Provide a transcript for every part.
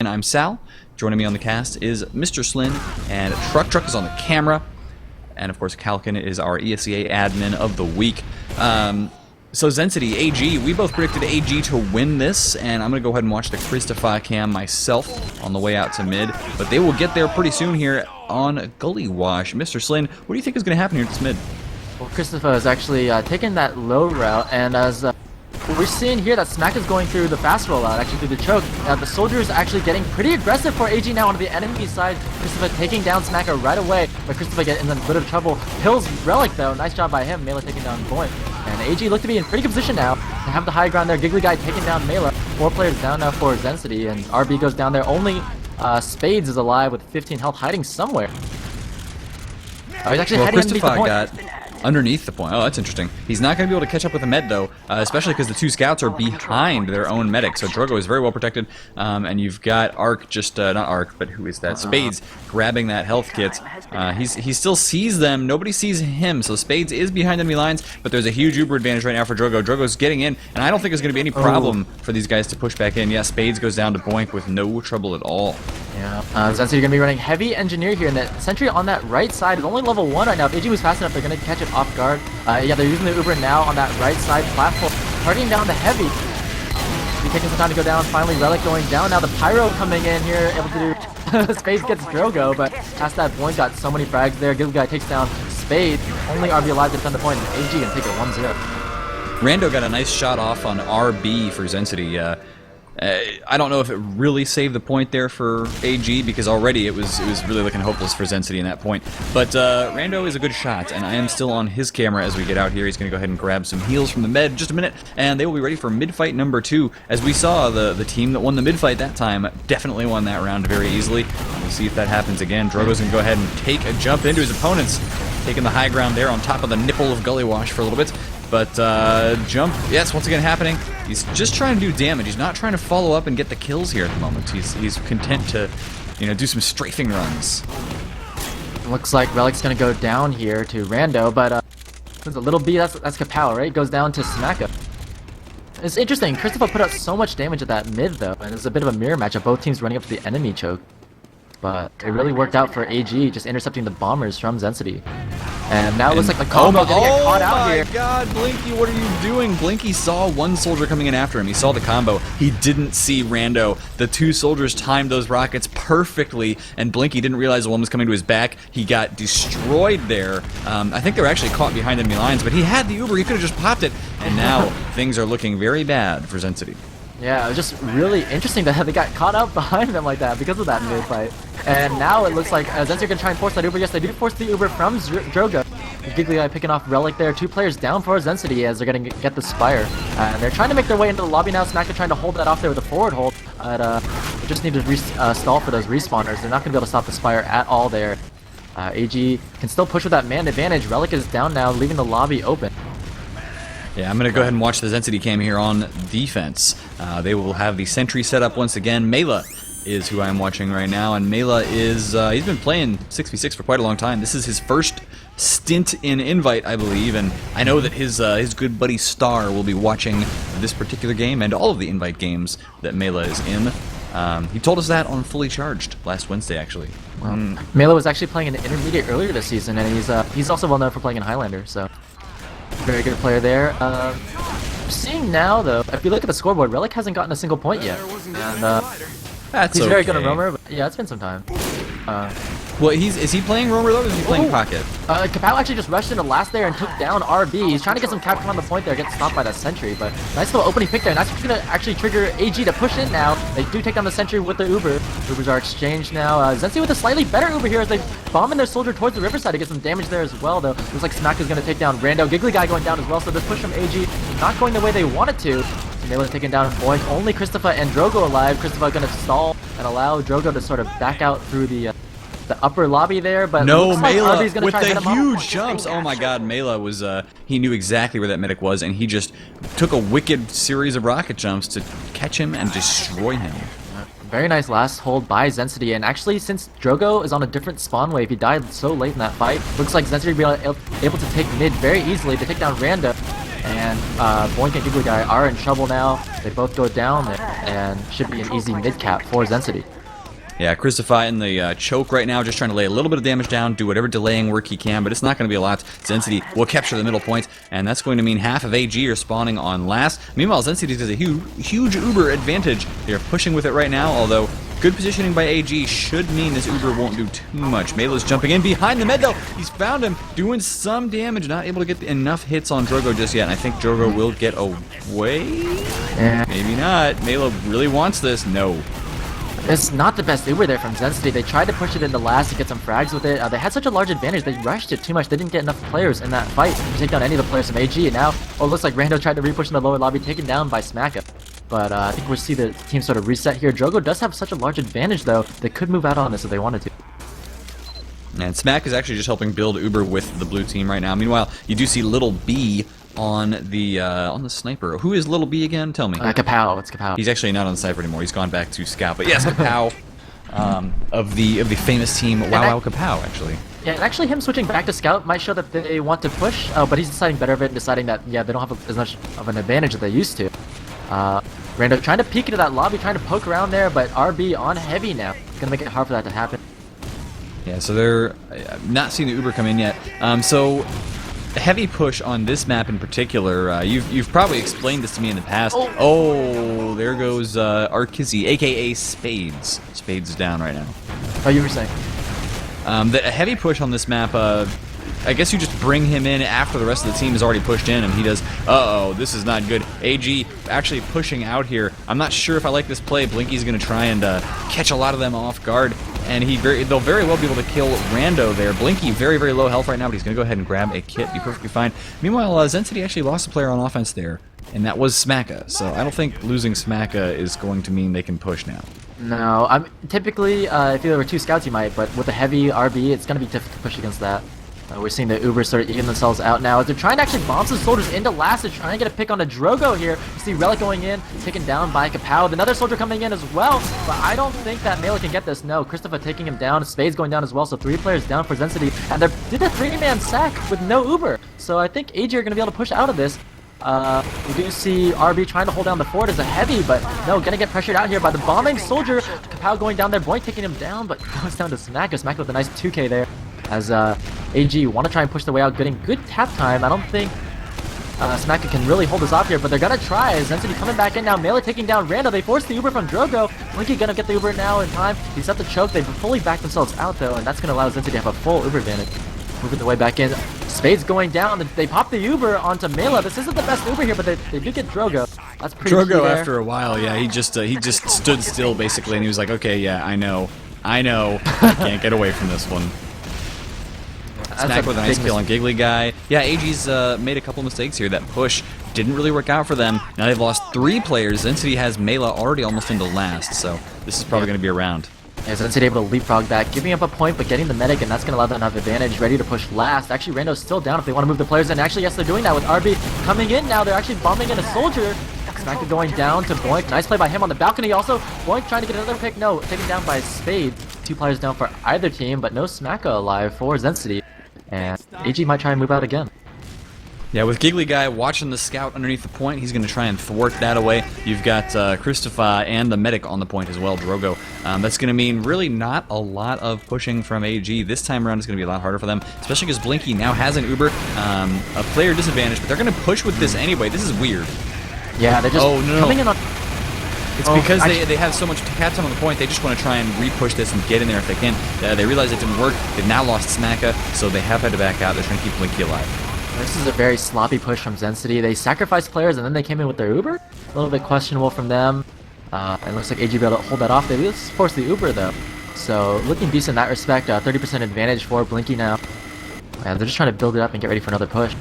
And I'm Sal. Joining me on the cast is Mr. Slin, and TrukTruk is on the camera. And of course, Kalkin is our ESEA admin of the week. So Xensity, AG, we both predicted AG to win this, and I'm going to go ahead and watch the Christopher cam myself on the way out to mid. But they will get there pretty soon here on Gully Wash. Mr. Slin, what do you think is going to happen here at this mid? Well, Christopher is actually taking that low route, and as we're seeing here that Smack is going through the fast rollout, actually through the choke. The soldiers actually getting pretty aggressive for AG now on the enemy side. Christopher taking down Smacker right away, but Christopher getting in a bit of trouble. Pills Relic though, nice job by him. Mela taking down Boink. And AG look to be in pretty good position now to have the high ground there. Giggly Guy taking down Mela. 4 players down now for Xensity, and RB goes down there. Only Spades is alive with 15 health, hiding somewhere. He's actually heading underneath the point. Underneath the point. Oh, that's interesting. He's not going to be able to catch up with the med, though, especially because the 2 scouts are behind their own medic. So Drogo is very well protected, and you've got Arc, not Arc, but who is that? Spades grabbing that health kit. He still sees them. Nobody sees him, so Spades is behind enemy lines, but there's a huge Uber advantage right now for Drogo. Drogo's getting in, and I don't think there's going to be any problem for these guys to push back in. Yeah, Spades goes down to Boink with no trouble at all. Yeah, Xensity are going to be running heavy engineer here, and the sentry on that right side is only level 1 right now. If AG was fast enough, they're going to catch it off guard. Yeah, they're using the Uber now on that right side platform, targeting down the heavy. He's taking some time to go down. Finally, Relic going down. Now the Pyro coming in here, able to do Spades gets Drogo, but past that point, got so many frags there. Giggly Guy takes down Spade. Only RB alive to defend the point, and AG can take it 1-0. Rando got a nice shot off on RB for Xensity. I don't know if it really saved the point there for AG, because already it was really looking hopeless for Xensity in that point. But Rando is a good shot, and I am still on his camera as we get out here. He's going to go ahead and grab some heals from the med in just a minute, and they will be ready for mid-fight number 2. As we saw, the team that won the mid-fight that time definitely won that round very easily. We'll see if that happens again. Drogo's going to go ahead and take a jump into his opponents, taking the high ground there on top of the nipple of Gully Wash for a little bit. But jump, yes, once again happening. He's just trying to do damage. He's not trying to follow up and get the kills here at the moment. He's content to, do some strafing runs. Looks like Relic's gonna go down here to Rando, but there's a little B. That's Kapow, right? Goes down to Smacka. It's interesting. Christopher put out so much damage at that mid though, and it's a bit of a mirror match of both teams running up to the enemy choke. But it really worked out for AG, just intercepting the bombers from Xensity. And now it looks like the combo gonna get caught out here. Oh my god, Blinky, what are you doing? Blinky saw one soldier coming in after him. He saw the combo. He didn't see Rando. The 2 soldiers timed those rockets perfectly, and Blinky didn't realize the one was coming to his back. He got destroyed there. I think they were actually caught behind enemy lines, but he had the Uber. He could have just popped it. And now things are looking very bad for Xensity. Yeah, it was just really interesting that they got caught out behind them like that because of that mid-fight. And now it looks like Xensity are going to try and force that Uber. Yes, they do force the Uber from Drogo. Giggly Guy picking off Relic there. 2 players down for Xensity as they're going to get the Spire. And they're trying to make their way into the lobby now. Smacker trying to hold that off there with a forward hold. But they just need to stall for those respawners. They're not going to be able to stop the Spire at all there. AG can still push with that man advantage. Relic is down now, leaving the lobby open. Yeah, I'm going to go ahead and watch the Xensity cam here on defense. They will have the sentry set up once again. Mela is who I'm watching right now, and Mela is, he's been playing 6v6 for quite a long time. This is his first stint in Invite, I believe, and I know that his good buddy Star will be watching this particular game and all of the Invite games that Mela is in. He told us that on Fully Charged last Wednesday, actually. Well, Mela was actually playing in the Intermediate earlier this season, and he's also well known for playing in Highlander, so very good player there. Seeing now, though, if you look at the scoreboard, Relic hasn't gotten a single point yet. And he's very good at Roamer, but yeah, it's been some time. Well, is he playing Roamer though, or is he playing Pocket? Kapow actually just rushed into last there and took down RB. He's trying to get some capture on the point there, gets stopped by that sentry, but nice little opening pick there. That's what's gonna actually trigger AG to push in now. They do take down the sentry with the Uber. Ubers are exchanged now. Xensity with a slightly better Uber here as they bomb in their soldier towards the riverside to get some damage there as well, though. Looks like Smack is gonna take down Rando. Giggly Guy going down as well, so this push from AG not going the way they wanted to. Mela taken down Boink. Only Christopher and Drogo alive. Christopher gonna stall and allow Drogo to sort of back out through the upper lobby there, but no, looks Mela like gonna with try the huge jumps. Oh my god, Mela was, he knew exactly where that medic was, and he just took a wicked series of rocket jumps to catch him and destroy him. Very nice last hold by Xensity, and actually since Drogo is on a different spawn wave, he died so late in that fight, looks like Xensity will be able to take mid very easily to take down Rando. And Boink and Giggly Guy are in trouble now. They both go down there, and should be an easy mid-cap for Xensity. Yeah, Christopher in the choke right now, just trying to lay a little bit of damage down, do whatever delaying work he can, but it's not going to be a lot. Xensity will capture the middle point, and that's going to mean half of AG are spawning on last. Meanwhile, Xensity has a huge Uber advantage. They're pushing with it right now, although good positioning by AG should mean this Uber won't do too much. Melo's jumping in behind the med, though. He's found him, doing some damage, not able to get enough hits on Drogo just yet, and I think Drogo will get away? Maybe not. Melo really wants this. No. It's not the best Uber there from Xensity. They tried to push it into last to get some frags with it. They had such a large advantage. They rushed it too much. They didn't get enough players in that fight to take down any of the players from AG. And now, it looks like Rando tried to repush in the lower lobby, taken down by Smacka. But I think we'll see the team sort of reset here. Drogo does have such a large advantage, though. They could move out on this if they wanted to. And Smack is actually just helping build Uber with the blue team right now. Meanwhile, you do see Little B on the sniper. Who is Little B again? Tell me. Kapow. It's Kapow. He's actually not on the sniper anymore. He's gone back to scout. But yes, Kapow of the famous team Wow Kapow actually. Yeah, and actually him switching back to scout might show that they want to push, but he's deciding better of it and deciding that they don't have as much of an advantage as they used to. Rando trying to peek into that lobby, trying to poke around there, but RB on heavy now. It's gonna make it hard for that to happen. Yeah, so they're not seeing the Uber come in yet. So a heavy push on this map in particular. You've probably explained this to me in the past. Oh, there goes Arc-less, aka Spades. Spades is down right now. Oh, you were saying? A heavy push on this map. I guess you just bring him in after the rest of the team is already pushed in, and he does. Uh-oh, this is not good. AG actually pushing out here. I'm not sure if I like this play. Blinky's going to try and catch a lot of them off guard, and they'll very well be able to kill Rando there. Blinky very low health right now, but he's going to go ahead and grab a kit, be perfectly fine. Meanwhile, Xensity actually lost a player on offense there, and that was Smacka. So I don't think losing Smacka is going to mean they can push now. No, typically if there were two scouts you might, but with the heavy RB, it's going to be difficult to push against that. We're seeing the Ubers sort of even themselves out now as they're trying to actually bomb some soldiers into last. They're trying to get a pick on a Drogo here. You see Relic going in, taken down by Kapow. Another soldier coming in as well, but I don't think that Melee can get this. No, Christopher taking him down. Spades going down as well, so 3 players down for Xensity. And they did a 3-man sack with no Uber. So I think AG are going to be able to push out of this. We do see RB trying to hold down the fort as a heavy, but no, gonna get pressured out here by the bombing soldier. Kapow going down there, Boink taking him down, but goes down to Smack. Smack with a nice 2k there. As AG want to try and push their way out, getting good tap time. I don't think Smacka can really hold us off here, but they're gonna try. Xensity coming back in now. Melee taking down Rando. They force the Uber from Drogo. Blinky gonna get the Uber now in time. He set the choke. They've fully backed themselves out though, and that's gonna allow Xensity to have a full Uber advantage. Moving the way back in. Spades going down. They pop the Uber onto Mela. This isn't the best Uber here, but they do get Drogo. That's pretty Drogo after a while, yeah, he just stood still basically, and he was like, okay, yeah, I know, I can't get away from this one. Smack with a nice kill on Giggly Guy. Yeah, AG's made a couple mistakes here. That push didn't really work out for them. Now they've lost 3 players. Xensity has Mela already almost into last, so this is probably going to be a round. Yeah, Xensity able to leapfrog back, giving up a point, but getting the medic, and that's going to allow them to have advantage, ready to push last. Actually, Rando's still down if they want to move the players in. Actually, yes, they're doing that with RB coming in now. They're actually bombing in a soldier. Smack going down to Boink. Nice play by him on the balcony. Also, Boink trying to get another pick. No, taken down by Spade. 2 players down for either team, but no Smacka alive for Xensity. And AG might try and move out again. Yeah, with Giggly Guy watching the scout underneath the point, he's going to try and thwart that away. You've got Christopher and the medic on the point as well, Drogo. That's going to mean really not a lot of pushing from AG. This time around is going to be a lot harder for them, especially because Blinky now has an Uber, a player disadvantage, but they're going to push with this anyway. This is weird. Yeah, they're just coming in on... It's because they have so much cat time on the point, they just want to try and re-push this and get in there if they can. They realize it didn't work. They've now lost Smacka, so they have had to back out. They're trying to keep Blinky alive. This is a very sloppy push from Xensity. They sacrificed players and then they came in with their Uber. A little bit questionable from them. It looks like AG will be able to hold that off. They will force the Uber though. So looking decent in that respect. 30% advantage for Blinky now. And they're just trying to build it up and get ready for another push.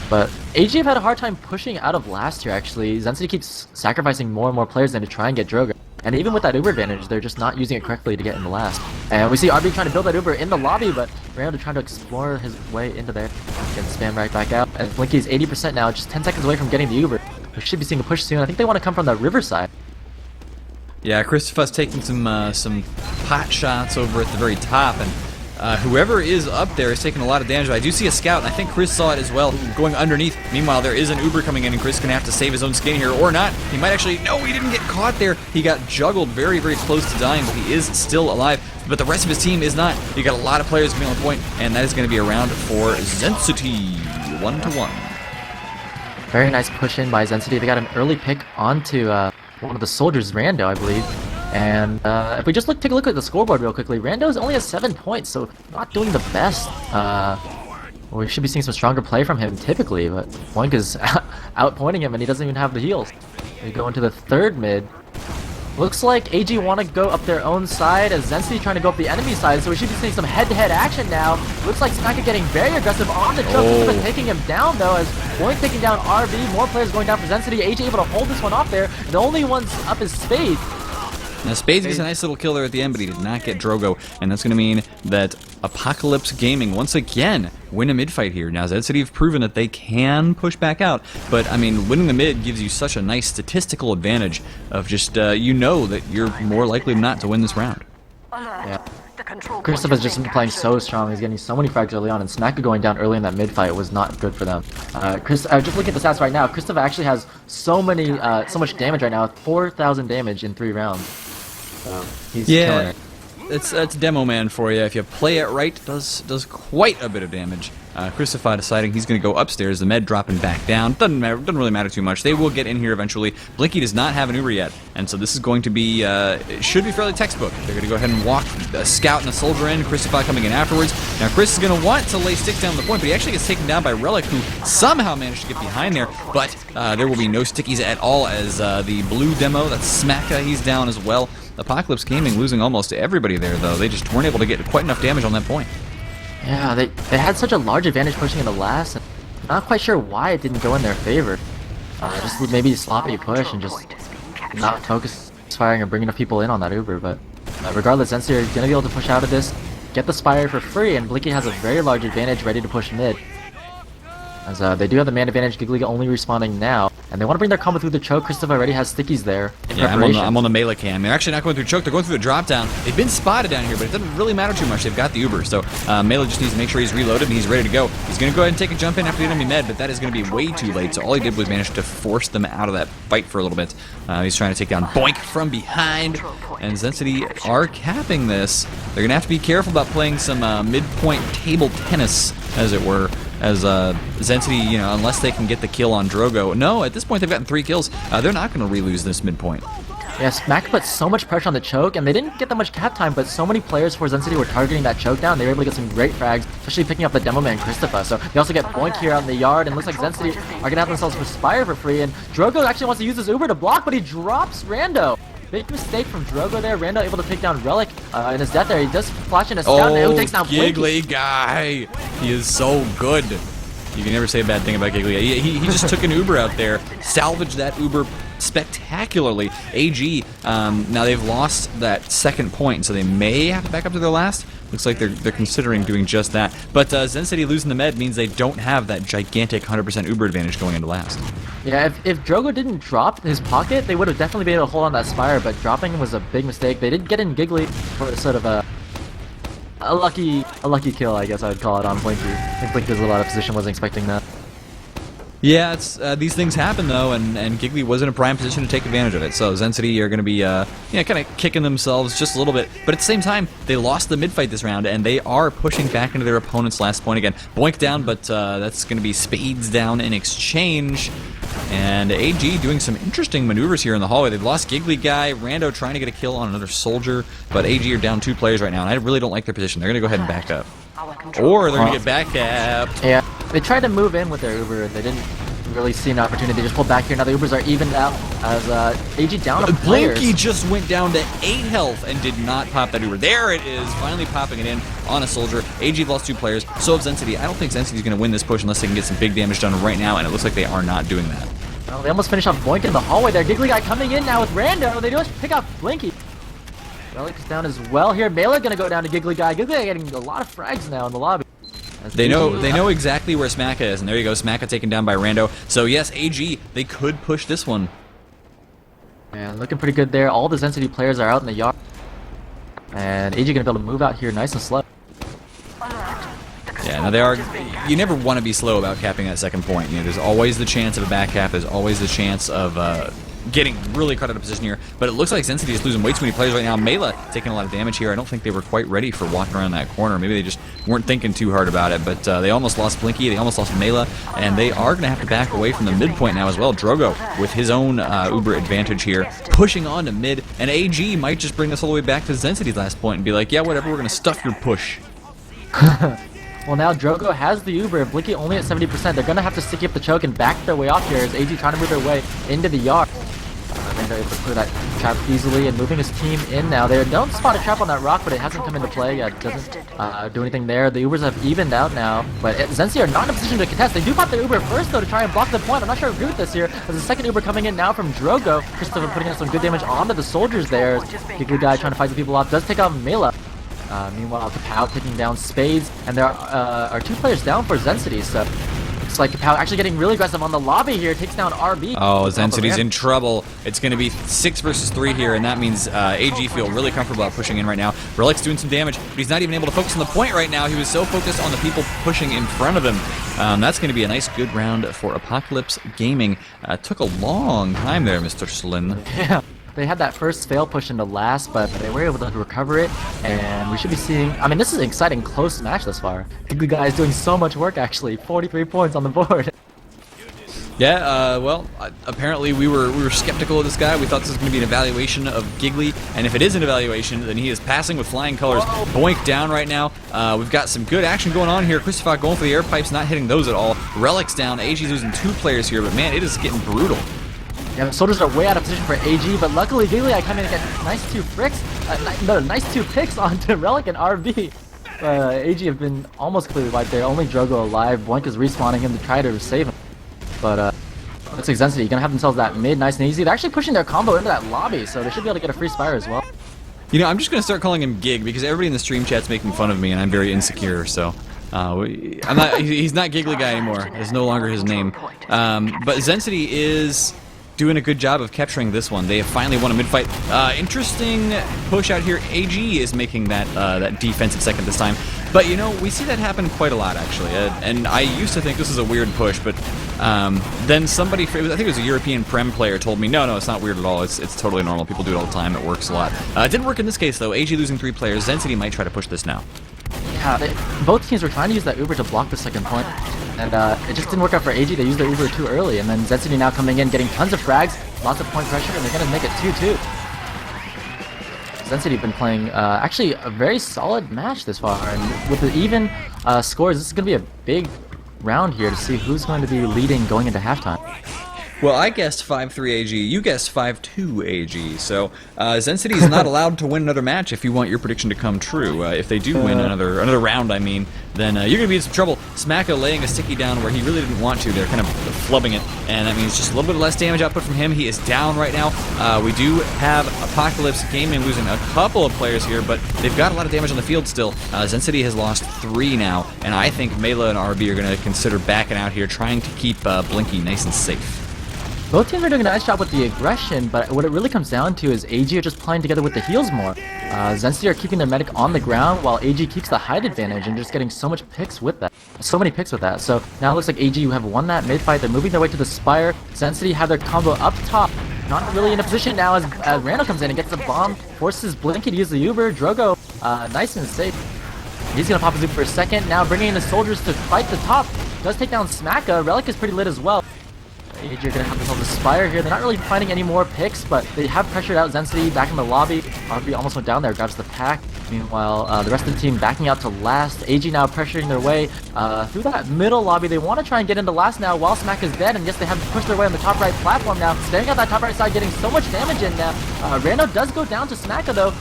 But AG have had a hard time pushing out of last year actually. Xensity keeps sacrificing more and more players than to try and get Drogo. And even with that Uber advantage, they're just not using it correctly to get in the last. And we see RB trying to build that Uber in the lobby, but Rando trying to explore his way into there. Get spam right back out. And Blinky's 80% now, just 10 seconds away from getting the Uber. We should be seeing a push soon. I think they want to come from the riverside. Yeah, Christopher's taking some pot shots over at the very top, and whoever is up there is taking a lot of damage. I do see a scout, and I think Chris saw it as well, going underneath. Meanwhile, there is an Uber coming in, and Chris going to have to save his own skin here, or not. He might actually... No, he didn't get caught there. He got juggled very, very close to dying, but he is still alive. But the rest of his team is not. You got a lot of players coming on point, and that is going to be a round for Xensity. 1-1. Very nice push in by Xensity. They got an early pick onto one of the soldiers, Rando, I believe. And if we just take a look at the scoreboard real quickly, Rando's only has 7 points, so not doing the best. We should be seeing some stronger play from him typically, but Boink is outpointing him and he doesn't even have the heals. We go into the third mid. Looks like AG want to go up their own side as Xensity trying to go up the enemy side, so we should be seeing some head-to-head action now. Looks like Smacka getting very aggressive on the choke, but taking him down though, as Boink taking down RB, more players going down for Xensity. AG able to hold this one off there. The only one's up is Spade. Now, Spades gets a nice little kill there at the end, but he did not get Drogo, and that's going to mean that Apocalypse Gaming, once again, win a mid-fight here. Now, Xensity have proven that they can push back out, but, I mean, winning the mid gives you such a nice statistical advantage of just, you know that you're more likely than not to win this round. Yeah. Christopher's just been playing so strong. He's getting so many frags early on, and Smacka going down early in that mid-fight was not good for them. Just looking at the stats right now, Christopher actually has so much damage right now, 4,000 damage in 3 rounds. So he's killing it. That's Demo Man for you. If you play it right, does quite a bit of damage. Christopher deciding he's going to go upstairs. The med dropping back down. Doesn't really matter too much. They will get in here eventually. Blinky does not have an Uber yet, and so this is going to be it should be fairly textbook. They're going to go ahead and walk a scout and a soldier in. Christopher coming in afterwards. Now Chris is going to want to lay stick down the point, but he actually gets taken down by Relic, who somehow managed to get behind there. But there will be no stickies at all as the blue demo, that's Smacka, he's down as well. Apocalypse Gaming losing almost everybody there, though. They just weren't able to get quite enough damage on that point. Yeah, they had such a large advantage pushing in the last, and I'm not quite sure why it didn't go in their favor. Just maybe a sloppy push and just not focus firing or bring enough people in on that Uber, but regardless, Xensity are going to be able to push out of this, get the Spire for free, and Blinky has a very large advantage ready to push mid. As they do have the man advantage, Giggly only respawning now, and they want to bring their combo through the choke. Christopher already has stickies there in preparation. I'm on the melee cam. They're actually not going through choke, they're going through the drop down. They've been spotted down here, but it doesn't really matter too much. They've got the Uber, so melee just needs to make sure he's reloaded and he's ready to go. He's going to go ahead and take a jump in after the enemy med, but that is going to be way too late, so all he did was manage to force them out of that fight for a little bit. He's trying to take down Boink from behind, and Xensity are capping this. They're going to have to be careful about playing some midpoint table tennis, as it were. As Xensity, you know, unless they can get the kill on Drogo. No, at this point they've gotten 3 kills. They're not going to re-lose this midpoint. Yeah, Smack put so much pressure on the choke, and they didn't get that much cap time, but so many players for Xensity were targeting that choke down. They were able to get some great frags, especially picking up the Demo Man Christopher. So they also get Boink here out in the yard, and it looks like Xensity are going to have themselves Perspire for free, and Drogo actually wants to use his Uber to block, but he drops Rando. Big mistake from Drogo there. Rando able to take down Relic in his death there. He does flash in a scout, and who takes down Blinky. Giggly guy! He is so good. You can never say a bad thing about Giggly. He just took an Uber out there, salvaged that Uber spectacularly. AG, now they've lost that second point, so they may have to back up to their last. Looks like they're considering doing just that. But Xensity losing the med means they don't have that gigantic 100% Uber advantage going into last. Yeah, if Drogo didn't drop his pocket, they would have definitely been able to hold on that Spire, but dropping him was a big mistake. They did get in Giggly for sort of a lucky kill, I guess I would call it, on Blinky. I think Blinky was a lot of position, wasn't expecting that. Yeah, it's these things happen though, and Giggly was in a prime position to take advantage of it. So Xensity are going to be, kind of kicking themselves just a little bit. But at the same time, they lost the mid-fight this round, and they are pushing back into their opponent's last point again. Boink down, but that's going to be Spades down in exchange. And AG doing some interesting maneuvers here in the hallway. They've lost Giggly Guy, Rando trying to get a kill on another soldier, but AG are down 2 players right now, and I really don't like their position. They're going to go ahead and back up. Or they're going to get back capped. Yeah, they tried to move in with their Uber. They didn't really see an opportunity. They just pulled back here. Now the Ubers are evened out as AG down on players. Blinky just went down to 8 health and did not pop that Uber. There it is, finally popping it in on a soldier. AG lost 2 players, so have Xensity. I don't think Xensity is going to win this push unless they can get some big damage done right now, and it looks like they are not doing that. Well, they almost finished off Boink in the hallway there. Giggly Guy coming in now with Rando. They just pick up Blinky. Relic is down as well here. Melee going to go down to Giggly Guy. Giggly Guy getting a lot of frags now in the lobby. They know exactly where Smacka is, and there you go, Smacka taken down by Rando. So yes, AG, they could push this one. Yeah, looking pretty good there. All the Xensity players are out in the yard. And AG going to be able to move out here nice and slow. Yeah, no, they are. You never want to be slow about capping that second point. You know, there's always the chance of a back cap. There's always the chance of getting really caught out of position here. But it looks like Xensity is losing way too many players right now. Mela taking a lot of damage here. I don't think they were quite ready for walking around that corner. Maybe they just weren't thinking too hard about it. But they almost lost Blinky. They almost lost Mela. And they are going to have to back away from the midpoint now as well. Drogo with his own Uber advantage here, pushing on to mid. And AG might just bring us all the way back to Xensity's last point and be like, yeah, whatever, we're going to stuff your push. Well, now Drogo has the Uber, Blinky only at 70%. They're going to have to sticky up the choke and back their way off here as AG trying to move their way into the yard. And they're able to clear that trap easily and moving his team in now. They don't spot a trap on that rock, but it hasn't come into play yet. It doesn't do anything there. The Ubers have evened out now, but Xensity are not in a position to contest. They do pop their Uber first, though, to try and block the point. I'm not sure I agree with this here. There's a second Uber coming in now from Drogo. Christopher putting in some good damage onto the soldiers there. Giggly guy trying to fight the people off. Does take out Mela. Meanwhile, Kapow taking down Spades, and there are 2 players down for Xensity, so looks like Kapow actually getting really aggressive on the lobby here, takes down RB. Oh, Xensity's in trouble. It's going to be 6 versus 3 here, and that means AG feel really comfortable about pushing in right now. Relic's doing some damage, but he's not even able to focus on the point right now. He was so focused on the people pushing in front of him. That's going to be a nice, good round for Apocalypse Gaming. Took a long time there, Mr. Slin. Yeah. They had that first fail push into last, but they were able to recover it, and we should be seeing... I mean, this is an exciting, close match thus far. Giggly guy is doing so much work, actually. 43 points on the board. Yeah, well, apparently we were skeptical of this guy. We thought this was going to be an evaluation of Giggly, and if it is an evaluation, then he is passing with flying colors. Boink down right now. We've got some good action going on here. Christopher going for the air pipes, not hitting those at all. Relic's down. AG's losing 2 players here, but man, it is getting brutal. Yeah, the soldiers are way out of position for AG, but luckily Giggly I come in and get nice 2 picks onto Relic and RB. AG have been almost completely wiped there. Only Drogo alive. Boink is respawning him to try to save him. But looks like Xensity gonna have themselves that mid nice and easy. They're actually pushing their combo into that lobby, so they should be able to get a free Spire as well. You know, I'm just gonna start calling him Gig because everybody in the stream chat's making fun of me, and I'm very insecure. So. I'm not. He's not Giggly guy anymore. It's no longer his name. But Xensity is doing a good job of capturing this one. They have finally won a mid-fight. Interesting push out here. AG is making that defensive second this time. But, you know, we see that happen quite a lot, actually. And I used to think this was a weird push, but then somebody, I think it was a European Prem player, told me, no, it's not weird at all. It's totally normal. People do it all the time. It works a lot. It didn't work in this case, though. AG losing 3 players. Xensity might try to push this now. Yeah, both teams were trying to use that Uber to block the second point, and it just didn't work out for AG. They used their Uber too early, and then Xensity now coming in, getting tons of frags, lots of point pressure, and they're going to make it 2-2. Xensity have been playing actually a very solid match this far, and with the even scores, this is going to be a big round here to see who's going to be leading going into halftime. Well, I guessed 5-3 AG, you guessed 5-2 AG, so Xensity is not allowed to win another match if you want your prediction to come true. If they do win another round, I mean, then you're going to be in some trouble. Smacka laying a sticky down where he really didn't want to. They're kind of flubbing it, and that means just a little bit less damage output from him. He is down right now. We do have Apocalypse Gaming losing a couple of players here, but they've got a lot of damage on the field still. Xensity has lost 3 now, and I think Mela and RB are going to consider backing out here, trying to keep Blinky nice and safe. Both teams are doing a nice job with the aggression, but what it really comes down to is AG are just playing together with the heals more. Xensity are keeping their medic on the ground while AG keeps the height advantage and just getting so much picks with that. So many picks with that. So now it looks like AG have won that mid-fight. They're moving their way to the Spire. Xensity have their combo up top. Not really in a position now as Randall comes in and gets the bomb, forces Blinky to use the Uber. Drogo, nice and safe. He's going to pop his Uber for a second. Now bringing in the soldiers to fight the top. Does take down Smacka. Relic is pretty lit as well. AG are going to have themselves a Spire here. They're not really finding any more picks, but they have pressured out Xensity back in the lobby. RB almost went down there, grabs the pack. Meanwhile, the rest of the team backing out to last. AG now pressuring their way through that middle lobby. They want to try and get into last now while Smack is dead, and yes, they have to push their way on the top right platform now. Staying at that top right side, getting so much damage in now. Rando does go down to Smacka though.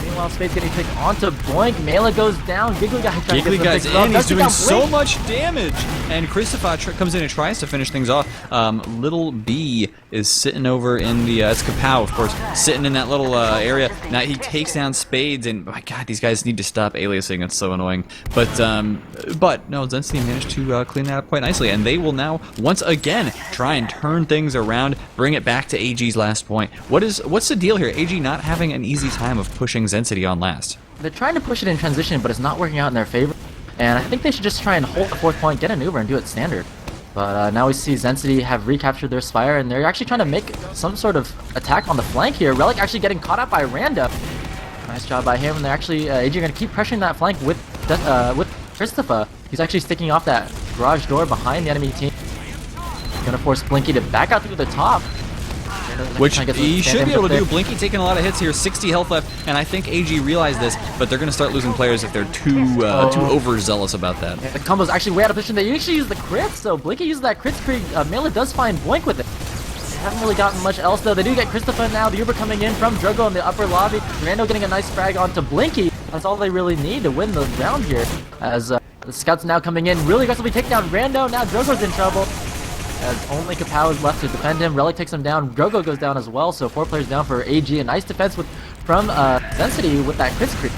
Meanwhile, Spade's getting picked onto Boink. Mela goes down. Giggly guy trying to get some in. He's doing so much damage. And Christopher comes in and tries to finish things off. Little B is sitting over in the... it's Kapow, of course, sitting in that little area. Now he takes down Spades, and my god, these guys need to stop aliasing. It's so annoying. But no, Xensity managed to clean that up quite nicely. And they will now, once again, try and turn things around, bring it back to AG's last point. What's the deal here? AG not having an easy time of pushing Xensity on last. They're trying to push it in transition, but it's not working out in their favor. And I think they should just try and hold the 4th point, get an Uber, and do it standard. But now we see Xensity have recaptured their Spire, and they're actually trying to make some sort of attack on the flank here. Relic actually getting caught out by Rando. Nice job by him, and they're actually AG are going to keep pressuring that flank with Christopher. He's actually sticking off that garage door behind the enemy team. Going to force Blinky to back out through the top. Which he should be able to do. Blinky taking a lot of hits here, 60 health left, and I think AG realized this, but they're going to start losing players if they're too overzealous about that. Yeah, the combo's actually way out of position. They usually use the crits, so Blinky uses that crit spree. Mela does find Boink with it. They haven't really gotten much else though. They do get Christopher now. The Uber coming in from Drogo in the upper lobby. Rando getting a nice frag onto Blinky. That's all they really need to win the round here. As the scouts now coming in, really aggressively take down Rando. Now Drogo's in trouble. As only Kapow is left to defend him. Relic takes him down. Drogo goes down as well. So 4 players down for AG. A nice defense from Xensity with that crit screen.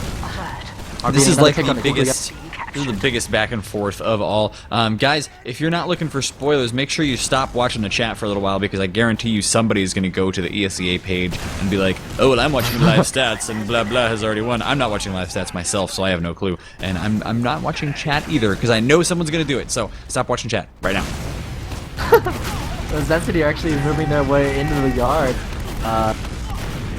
This is like the biggest. This is the biggest back and forth of all. Guys, if you're not looking for spoilers, make sure you stop watching the chat for a little while, because I guarantee you somebody is going to go to the ESEA page and be like, oh, well, I'm watching live stats and blah blah has already won. I'm not watching live stats myself, so I have no clue. And I'm not watching chat either, because I know someone's going to do it. So stop watching chat right now. Xensity are actually moving their way into the yard.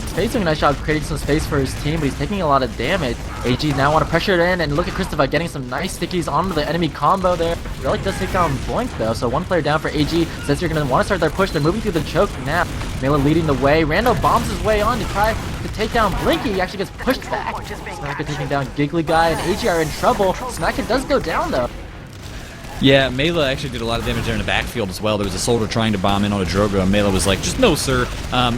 Space doing a nice job creating some space for his team, but he's taking a lot of damage. AG now want to pressure it in, and look at Christopher getting some nice stickies onto the enemy combo there. Relic does take down Boink though, so 1 player down for AG. Since you're going to want to start their push, they're moving through the choke now. Mela leading the way. Rando bombs his way on to try to take down Blinky. He actually gets pushed back. Smacka taking down Giggly Guy, and AG are in trouble. Smacka does go down though. Yeah, Mela actually did a lot of damage there in the backfield as well. There was a soldier trying to bomb in on a Drogo, and Mela was like, just no, sir.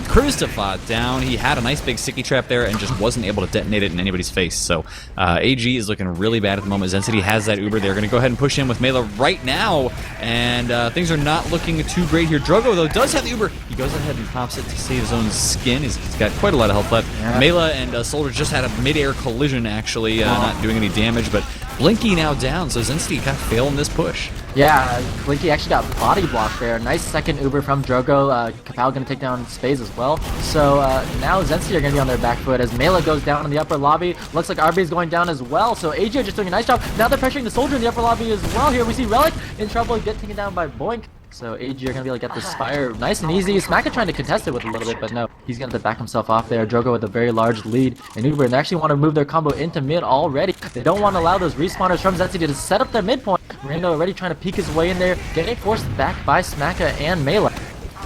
Christopher down. He had a nice big sticky trap there and just wasn't able to detonate it in anybody's face. So AG is looking really bad at the moment. Xensity has that Uber. They're going to go ahead and push in with Mela right now, and things are not looking too great here. Drogo, though, does have the Uber. He goes ahead and pops it to save his own skin. He's got quite a lot of health left. Yeah. Mela and Soldier just had a mid-air collision, actually, not doing any damage, but Blinky now down, so Xensity kind of failing this push. Yeah, Blinky actually got body blocked there. Nice second Uber from Drogo. Kapow going to take down Spaze as well. So now Xensity are going to be on their back foot as Mela goes down in the upper lobby. Looks like RB is going down as well. So AG are just doing a nice job. Now they're pressuring the soldier in the upper lobby as well. Here we see Relic in trouble, get taken down by Boink. So AG are going to be able to get the Spire nice and easy. Smacka trying to contest it with a little bit, but no. He's going to back himself off there. Drogo with a very large lead in Uber, and they actually want to move their combo into mid already. They don't want to allow those respawners from Xensity to set up their midpoint. Rando already trying to peek his way in there, getting forced back by Smacka and Mela.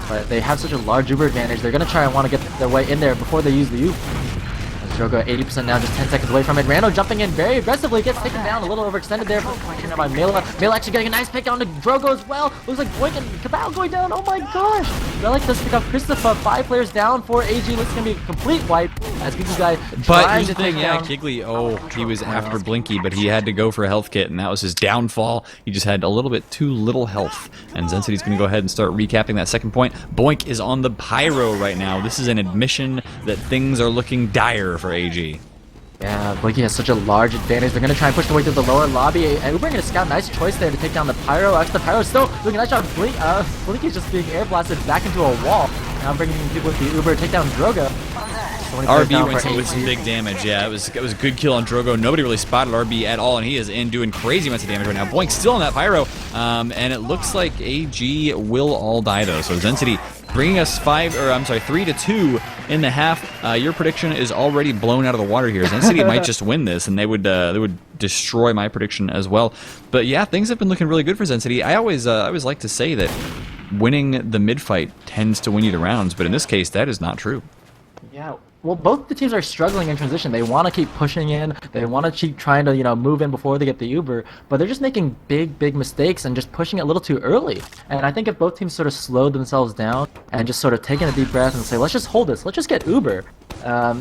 But they have such a large Uber advantage. They're going to try and want to get their way in there before they use the Uber. Drogo at 80% now, just 10 seconds away from it. Rando jumping in very aggressively, gets taken down, a little overextended there by Mela. Mela actually getting a nice pick onto Drogo as well. Looks like Boink and Kapow going down. Oh my gosh! Relic does pick up Christopher. 5 players down for AG. Looks gonna be a complete wipe as Giggly Guy trying to take down. Giggly, he was after Blinky, but he had to go for a health kit, and that was his downfall. He just had a little bit too little health, and Xensity's gonna go ahead and start recapping that second point. Boink is on the Pyro right now. This is an admission that things are looking dire for AG. Yeah, Blinky has such a large advantage. They're going to try and push their way through the lower lobby. And Uber going to scout. Nice choice there to take down the Pyro. Actually, the Pyro still doing a nice job. Blinky's just being air blasted back into a wall. Now bringing people with the Uber to take down Drogo. RB went in with some big damage. Yeah, it was a good kill on Drogo. Nobody really spotted RB at all, and he is in doing crazy amounts of damage right now. Boink's still on that Pyro, and it looks like AG will all die though. So Xensity bringing us 3-2 in the half. Your prediction is already blown out of the water here. Xensity might just win this, and they would destroy my prediction as well. But yeah, things have been looking really good for Xensity. I always like to say that winning the mid fight tends to win you the rounds, but in this case, that is not true. Yeah. Well, both the teams are struggling in transition. They want to keep pushing in. They want to keep trying to, move in before they get the Uber. But they're just making big mistakes and just pushing it a little too early. And I think if both teams sort of slowed themselves down and just sort of taking a deep breath and say, let's just hold this. Let's just get Uber.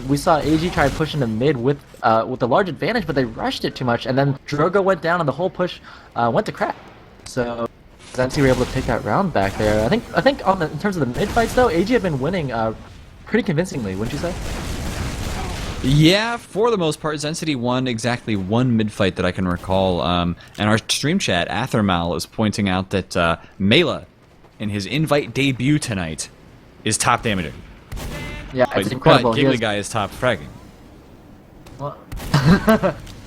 We saw AG try pushing the mid with a large advantage, but they rushed it too much. And then Drogo went down and the whole push went to crap. So Xensity were able to take that round back there. I think in terms of the mid fights though, AG have been winning pretty convincingly, wouldn't you say? Yeah, for the most part, Xensity won exactly one mid-fight that I can recall. And our stream chat, Athermal, is pointing out that Mela, in his invite debut tonight, is top damaging. Yeah, it's incredible. But Giggly Guy is top fragging. Well,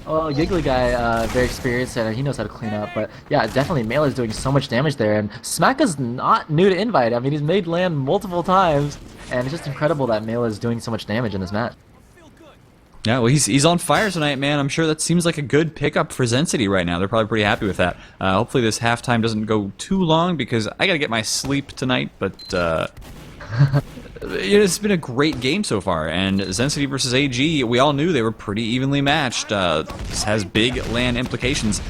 Well, Giggly guy, very experienced and he knows how to clean up. But yeah, definitely Melee is doing so much damage there. And Smack is not new to Invite. I mean, he's made land multiple times. And it's just incredible that Melee is doing so much damage in this match. Yeah, well, he's on fire tonight, man. I'm sure that seems like a good pickup for Xensity right now. They're probably pretty happy with that. Hopefully this halftime doesn't go too long because I gotta get my sleep tonight, but it's been a great game so far, and Xensity versus AG, we all knew they were pretty evenly matched. This has big LAN implications.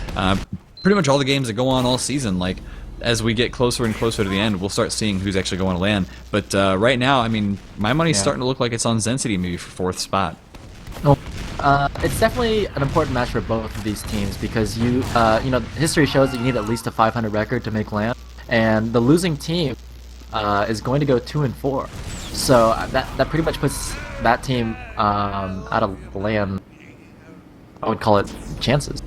Pretty much all the games that go on all season, like, as we get closer and closer to the end, we'll start seeing who's actually going to LAN. But right now, I mean, my money's starting to look like it's on Xensity maybe for 4th spot. No, it's definitely an important match for both of these teams because you know, history shows that you need at least a 500 record to make LAN, and the losing team is going to go 2-4. So that pretty much puts that team out of LAN. I would call it chances.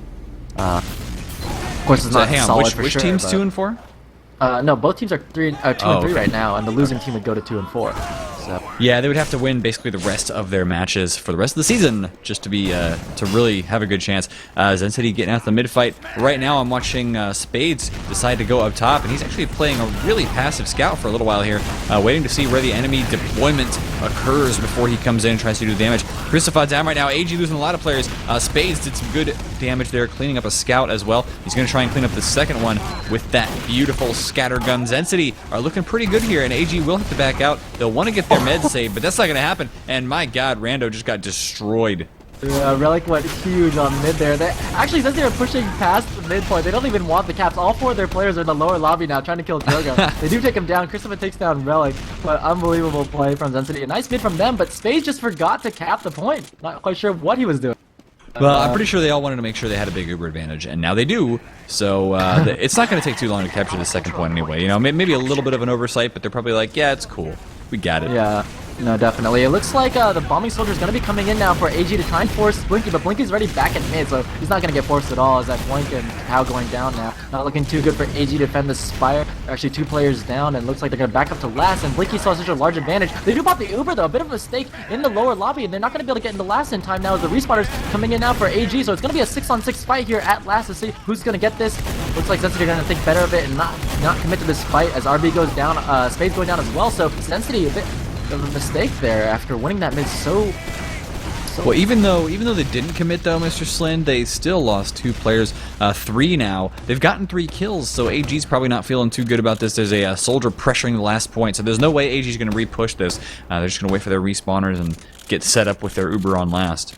Of course, it's not solid for which sure. Team's 2-4? No, both teams are 2 and 3 right now, and the losing team would go to 2-4. So. Yeah, they would have to win basically the rest of their matches for the rest of the season just to be to really have a good chance. Xensity getting out the mid fight. Right now, I'm watching Spades decide to go up top, and he's actually playing a really passive scout for a little while here, waiting to see where the enemy deployment occurs before he comes in and tries to do damage. Christopher down right now. AG losing a lot of players. Spades did some good damage there, cleaning up a scout as well. He's going to try and clean up the second one with that beautiful scattergun. Xensity are looking pretty good here, and AG will have to back out. They'll want to get their meds saved, but that's not going to happen. And my god, Rando just got destroyed. Yeah, Relic went huge on mid there. Actually, since they were pushing past the midpoint, they don't even want the caps. All 4 of their players are in the lower lobby now trying to kill Drogo. They do take him down. Christopher takes down Relic, but unbelievable play from Xensity. A nice mid from them, but Spades just forgot to cap the point. Not quite sure what he was doing. Well, I'm pretty sure they all wanted to make sure they had a big Uber advantage, and now they do. So it's not going to take too long to capture the second point anyway. You know, maybe a little bit of an oversight, but they're probably like, yeah, it's cool. We got it. Yeah, no, definitely. It looks like the bombing soldier is going to be coming in now for AG to try and force Blinky, but Blinky's already back in mid, so he's not going to get forced at all as that Blink and Cow going down now. Not looking too good for AG to defend the Spire. Actually, 2 players down, and looks like they're going to back up to last, and Blinky saw such a large advantage. They do pop the Uber, though. A bit of a mistake in the lower lobby, and they're not going to be able to get into last in time now as the respawners coming in now for AG, so it's going to be a 6-on-6 fight here at last to see who's going to get this. Looks like Xensity are going to think better of it and not commit to this fight as RB goes down, Spades going down as well, so Xensity a bit of a mistake there after winning that mid so well, even though they didn't commit though, Mr. Slin, they still lost 2 players, 3 now. They've gotten 3 kills, so AG's probably not feeling too good about this. There's a soldier pressuring the last point, so there's no way AG's going to re-push this. They're just going to wait for their respawners and get set up with their Uber on last.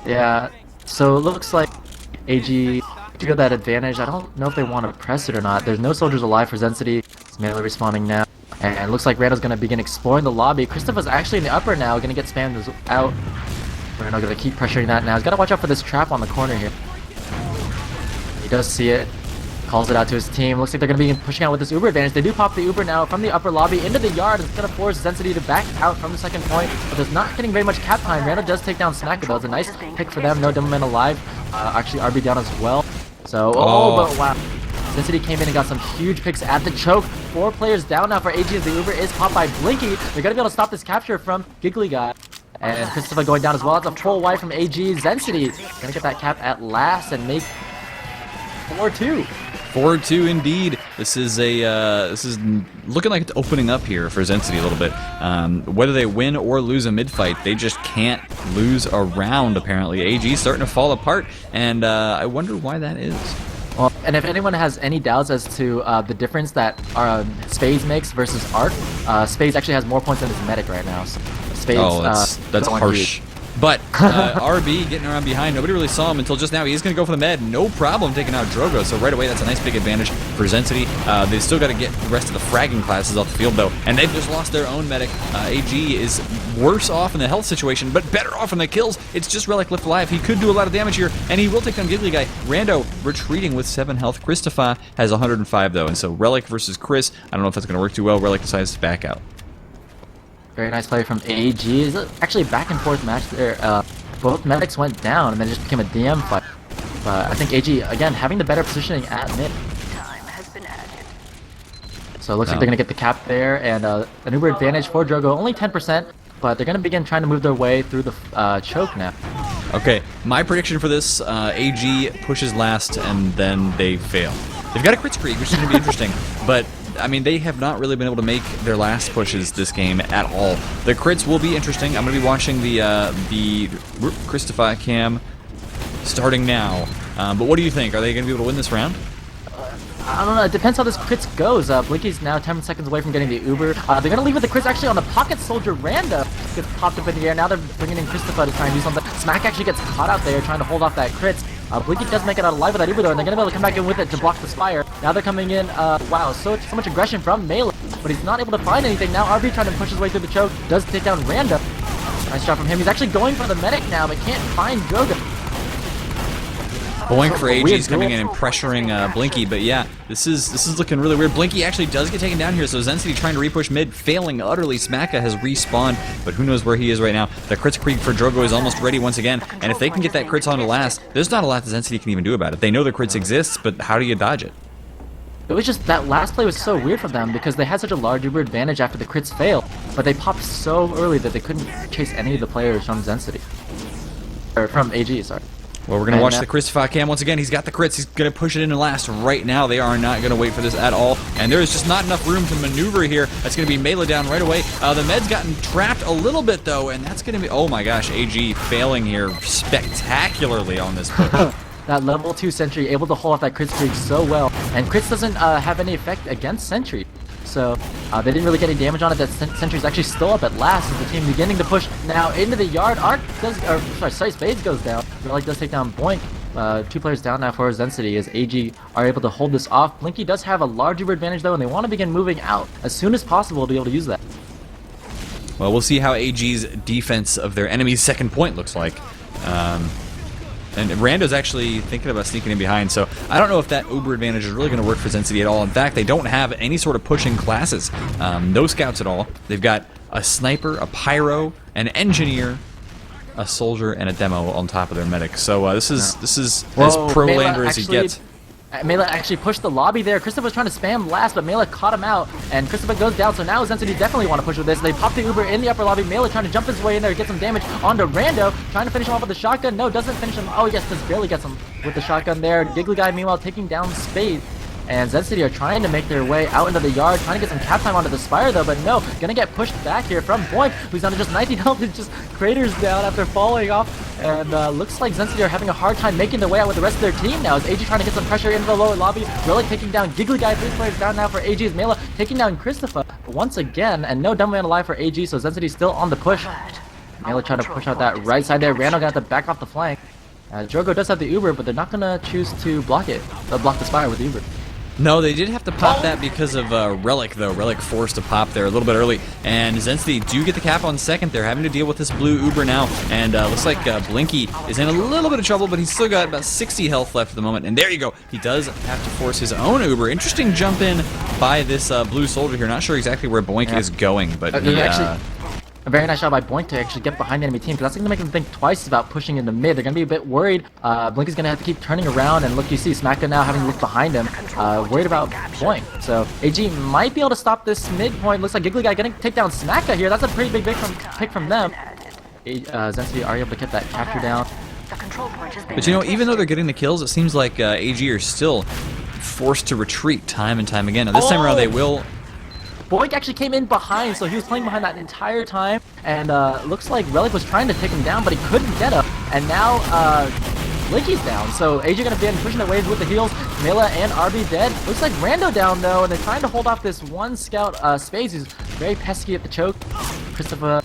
Yeah, so it looks like AG to get that advantage. I don't know if they want to press it or not. There's no soldiers alive for Xensity. It's Melee respawning now. And it looks like Rando's going to begin exploring the lobby. Christopher's actually in the upper now, going to get spammed out. Rando going to keep pressuring that now. He's got to watch out for this trap on the corner here. He does see it. Calls it out to his team. Looks like they're going to be pushing out with this Uber advantage. They do pop the Uber now from the upper lobby into the yard. It's going to force Xensity to back out from the second point. But there's not getting very much cap time. Rando does take down Smack though. It's a nice pick for them. No Demoman alive. Actually, RB down as well. So, but wow. Xensity came in and got some huge picks at the choke. 4 players down now for AG as the Uber is popped by Blinky. They're going to be able to stop this capture from Giggly Guy. And Christopher going down as well. It's a full wipe from AG. Xensity going to get that cap at last and make 4-2. 4-2 indeed. This is looking like it's opening up here for Xensity a little bit. Whether they win or lose a mid-fight, they just can't lose a round, apparently. AG's starting to fall apart, and I wonder why that is. Well, and if anyone has any doubts as to the difference that Spades makes versus Arc, Spades actually has more points than his medic right now. So Spades, that's harsh. Huge. But RB getting around behind, nobody really saw him until just now. He's going to go for the med, no problem taking out Drogo. So right away, that's a nice big advantage for Xensity. They still got to get the rest of the fragging classes off the field though, and they've just lost their own medic. AG is worse off in the health situation, but better off in the kills. It's just Relic left alive. He could do a lot of damage here, and he will take down Giggly Guy. Rando retreating with 7 health. Christopher has 105 though, and so Relic versus Chris, I don't know if that's going to work too well. Relic decides to back out. Very nice play from AG. It's actually a back and forth match there. Both medics went down and then it just became a DM fight. But I think AG, again, having the better positioning at mid. Time has been added. So it looks like they're going to get the cap there, and an Uber advantage for Drogo, only 10%, but they're going to begin trying to move their way through the choke now. Okay, my prediction for this, AG pushes last and then they fail. They've got a crit streak, which is going to be interesting, but I mean, they have not really been able to make their last pushes this game at all. The crits will be interesting. I'm going to be watching the Christify cam starting now. But what do you think? Are they going to be able to win this round? I don't know, it depends how this crits goes. Blinky's now 10 seconds away from getting the Uber. They're gonna leave with the crits actually on the Pocket Soldier Randa. Gets popped up in the air. Now they're bringing in Christopher to try and do something. Smack actually gets caught out there trying to hold off that crits. Blinky does make it out alive with that Uber though, and they're gonna be able to come back in with it to block the Spire. Now they're coming in, wow, so much aggression from Melee, but he's not able to find anything. Now RB trying to push his way through the choke, does take down Randa. Nice shot from him. He's actually going for the medic now, but can't find Drogo. Boink for AG's coming in and pressuring Blinky, but yeah, this is looking really weird. Blinky actually does get taken down here, so Xensity trying to repush mid, failing utterly. Smacka has respawned, but who knows where he is right now. The crits creep for Drogo is almost ready once again, and if they can get that crits on to last, there's not a lot that Xensity can even do about it. They know the crits exists, but how do you dodge it? It was just that last play was so weird for them because they had such a large Uber advantage after the crits failed, but they popped so early that they couldn't chase any of the players from Xensity. Or from AG, sorry. Well, we're going to watch the Christify cam once again. He's got the crits. He's going to push it into last right now. They are not going to wait for this at all. And there is just not enough room to maneuver here. That's going to be Melee down right away. The Med's gotten trapped a little bit, though, and that's going to be... Oh, my gosh. AG failing here spectacularly on this push. That level 2 Sentry able to hold off that crit streak so well. And crits doesn't have any effect against Sentry. So they didn't really get any damage on it. That Sentry's actually still up at last as the team beginning to push now into the yard. Arc does, or sorry, Spades goes down. Relic does take down Boink. 2 players down now for Xensity as AG are able to hold this off. Blinky does have a large Uber advantage though, and they want to begin moving out as soon as possible to be able to use that. Well, we'll see how AG's defense of their enemy's second point looks like. And Rando's actually thinking about sneaking in behind, so I don't know if that Uber advantage is really going to work for Xensity at all. In fact, they don't have any sort of pushing classes. No scouts at all. They've got a sniper, a pyro, an engineer, a soldier, and a demo on top of their medic. So this is as pro-lander as he gets. Melee actually pushed the lobby there. Christopher was trying to spam last, but Melee caught him out, and Christopher goes down, so now Xensity definitely want to push with this. They pop the Uber in the upper lobby. Melee trying to jump his way in there, get some damage onto Rando, trying to finish him off with the shotgun. No, doesn't finish him. Oh, yes, just barely gets him with the shotgun there. Giggly Guy, meanwhile, taking down Spade. And Xensity are trying to make their way out into the yard, trying to get some cap time onto the Spire though, but no, gonna get pushed back here from Boink, who's down to just 19 health and just craters down after falling off. And looks like Xensity are having a hard time making their way out with the rest of their team now, as AG trying to get some pressure into the lower lobby. Relic taking down Giggly Guy, 3 players down now for AG's Mela, taking down Christopher once again, and no dumb man alive for AG, so Xensity's still on the push. Mela trying to push out that right side there. Randall gonna have to back off the flank. Drogo does have the Uber, but they're not gonna choose to block it. They'll block the Spire with the Uber. No, they did have to pop that because of Relic, though. Relic forced to pop there a little bit early. And Xensity do get the cap on second. They're having to deal with this blue Uber now. And looks like Blinky is in a little bit of trouble, but he's still got about 60 health left at the moment. And there you go. He does have to force his own Uber. Interesting jump in by this blue soldier here. Not sure exactly where Boink is going, but he... A very nice shot by Boink to actually get behind the enemy team, because that's going to make them think twice about pushing into mid. They're going to be a bit worried. Blink is going to have to keep turning around, and look, you see Smacka now having to look behind him, worried about Boink. So AG might be able to stop this mid point. Looks like Giggly Guy going to take down Smacka here. That's a pretty big pick from them. Xensity are able to get that capture down. But you know, even though they're getting the kills, it seems like AG are still forced to retreat time and time again. Now, this time around, they will... Boink actually came in behind, so he was playing behind that entire time, and looks like Relic was trying to take him down, but he couldn't get him, and now Blinky's down, so AJ gonna be pushing the waves with the heals. Mela and RB dead. Looks like Rando down though, and they're trying to hold off this one scout, Spades, who's very pesky at the choke. Christopher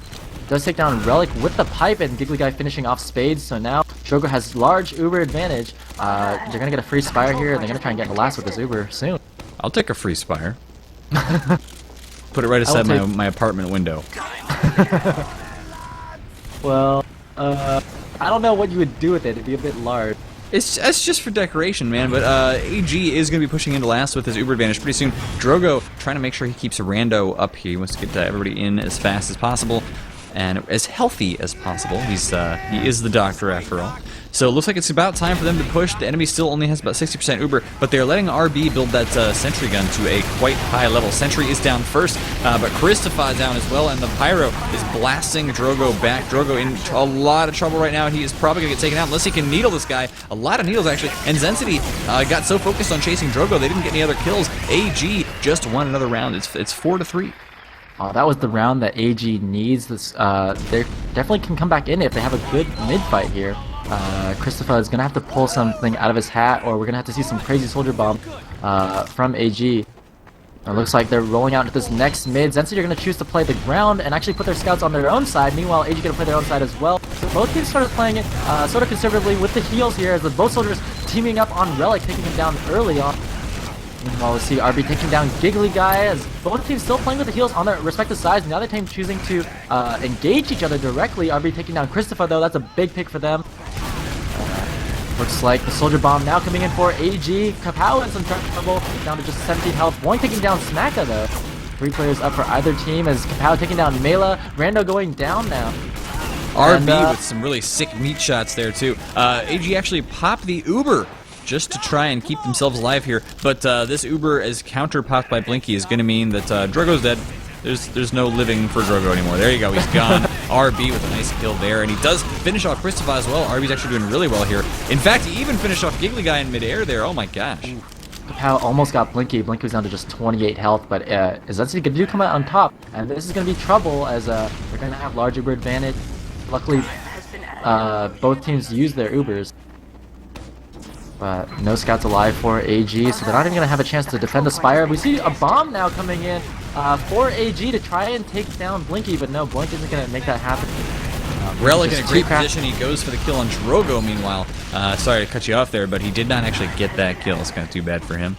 does take down Relic with the pipe, and Giggly Guy finishing off Spades, so now Drogo has large Uber advantage. They're gonna get a free Spire here, and they're gonna try and get the last with this Uber soon. I'll take a free Spire. Put it right outside my apartment window. Well, I don't know what you would do with it. It'd be a bit large. It's just for decoration, man. But AG is going to be pushing into last with his Uber advantage pretty soon. Drogo trying to make sure he keeps a Rando up here. He wants to get everybody in as fast as possible. and as healthy as possible. He is the doctor after all. So it looks like it's about time for them to push. The enemy still only has about 60% Uber, but they're letting RB build that sentry gun to a quite high level. Sentry is down first, but Christopher down as well, and the Pyro is blasting Drogo back. Drogo in a lot of trouble right now, and he is probably going to get taken out unless he can needle this guy. A lot of needles, actually, and Xensity got so focused on chasing Drogo, they didn't get any other kills. AG just won another round. It's 4-3. Oh, that was the round that AG needs. This, they definitely can come back in if they have a good mid-fight here. Christopher is going to have to pull something out of his hat, or we're going to have to see some crazy soldier bomb from AG. It looks like they're rolling out into this next mid. Xensity are going to choose to play the ground and actually put their scouts on their own side. Meanwhile, AG going to play their own side as well. So both teams started playing it sort of conservatively with the heals here, as both soldiers teaming up on Relic, taking him down early on. Meanwhile, we see RB taking down Giggly Guy, as both teams still playing with the heals on their respective sides. The other team choosing to engage each other directly. RB taking down Christopher, though. That's a big pick for them. Looks like the soldier bomb now coming in for AG. Kapow in some trouble, down to just 17 health. Boing taking down Smacka, though. 3 players up for either team, as Kapow taking down Mela. Rando going down now. RB with some really sick meat shots there, too. AG actually popped the Uber just to try and keep themselves alive here, but this Uber, as counter-popped by Blinky, is going to mean that Drogo's dead. There's no living for Drogo anymore. There you go, he's gone. RB with a nice kill there, and he does finish off Christopher as well. RB's actually doing really well here. In fact, he even finished off Giggly Guy in midair there. Oh my gosh. Kapow almost got Blinky. Blinky was down to just 28 health, but Xensity do come out on top, and this is going to be trouble, as they're going to have large Uber advantage. Luckily, both teams use their Ubers. But no scouts alive for AG, so they're not even going to have a chance to defend the Spire. We see a bomb now coming in for AG to try and take down Blinky, but no, Blink isn't going to make that happen. Relic in a great position. He goes for the kill on Drogo, meanwhile. Sorry to cut you off there, but he did not actually get that kill. It's kind of too bad for him.